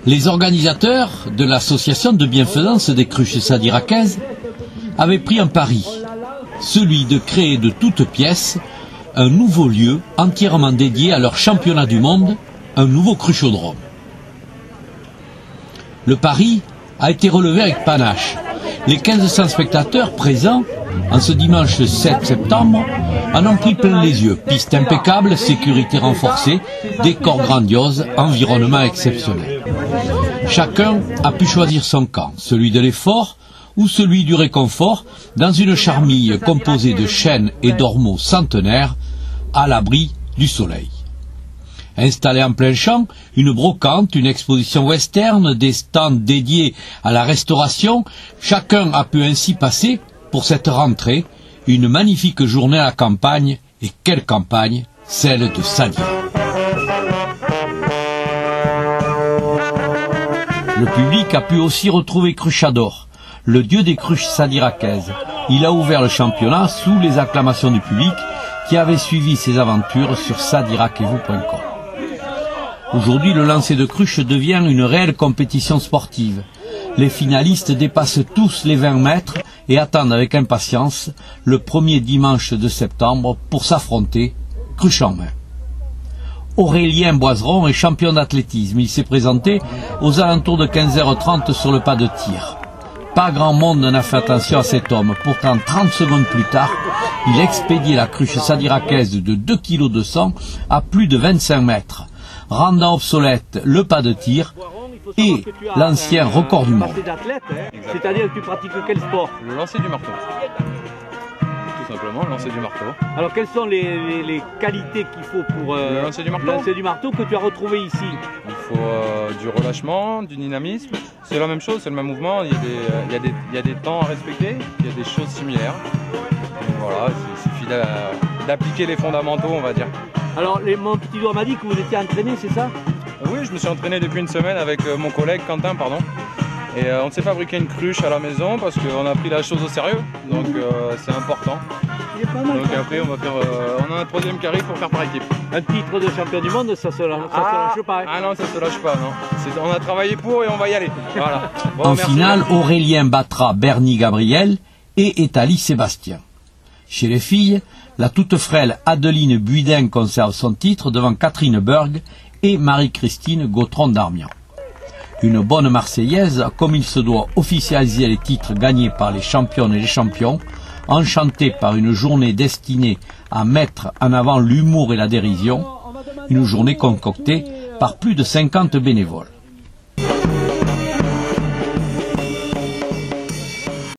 Les organisateurs de l'association de bienfaisance des cruches sadiracaises avaient pris un pari, celui de créer de toutes pièces un nouveau lieu entièrement dédié à leur championnat du monde, un nouveau cruchodrome. Le pari a été relevé avec panache. Les 1500 spectateurs présents, en ce dimanche 7 septembre, en ont pris plein les yeux. Piste impeccable, sécurité renforcée, décor grandiose, environnement exceptionnel. Chacun a pu choisir son camp, celui de l'effort ou celui du réconfort, dans une charmille composée de chênes et d'ormeaux centenaires, à l'abri du soleil. Installés en plein champ, une brocante, une exposition western, des stands dédiés à la restauration, chacun a pu ainsi passer, pour cette rentrée, une magnifique journée à la campagne, et quelle campagne, celle de Sadira. Le public a pu aussi retrouver Cruchador, le dieu des cruches sadiracaises. Il a ouvert le championnat sous les acclamations du public qui avait suivi ses aventures sur sadirakevou.com. Aujourd'hui, le lancer de cruche devient une réelle compétition sportive. Les finalistes dépassent tous les 20 mètres et attendent avec impatience le premier dimanche de septembre pour s'affronter, cruche en main. Aurélien Boiseron est champion d'athlétisme. Il s'est présenté aux alentours de 15h30 sur le pas de tir. Pas grand monde n'a fait attention à cet homme. Pourtant, 30 secondes plus tard, il expédiait la cruche sadiracaise de 2,2 kg à plus de 25 mètres, rendant obsolète le pas de tir et l'ancien record du monde. C'est-à-dire que tu pratiques quel sport? Le lancer du marteau. Tout simplement, le lancer du marteau. Alors quelles sont les qualités qu'il faut pour le lancer du marteau que tu as retrouvé ici? Il faut du relâchement, du dynamisme. C'est la même chose, c'est le même mouvement. Il y a des temps à respecter, il y a des choses similaires. Donc voilà, il suffit d'appliquer les fondamentaux, on va dire. Alors mon petit doigt m'a dit que vous étiez entraîné, c'est ça? Oui, je me suis entraîné depuis une semaine avec mon collègue Quentin, pardon. Et on s'est fabriqué une cruche à la maison parce qu'on a pris la chose au sérieux, donc c'est important. Donc après on a un troisième qui arrive pour faire par équipe. Un titre de champion du monde, ça se lâche pas. Ah non, ça se lâche pas, non. On a travaillé pour et on va y aller. Voilà. Bon, en finale, Aurélien battra Bernie Gabriel et Ethalie Sébastien. Chez les filles, la toute frêle Adeline Buydin conserve son titre devant Catherine Berg et Marie-Christine Gautron d'Armian. Une bonne Marseillaise, comme il se doit officialiser les titres gagnés par les championnes et les champions, enchantée par une journée destinée à mettre en avant l'humour et la dérision, une journée concoctée par plus de 50 bénévoles.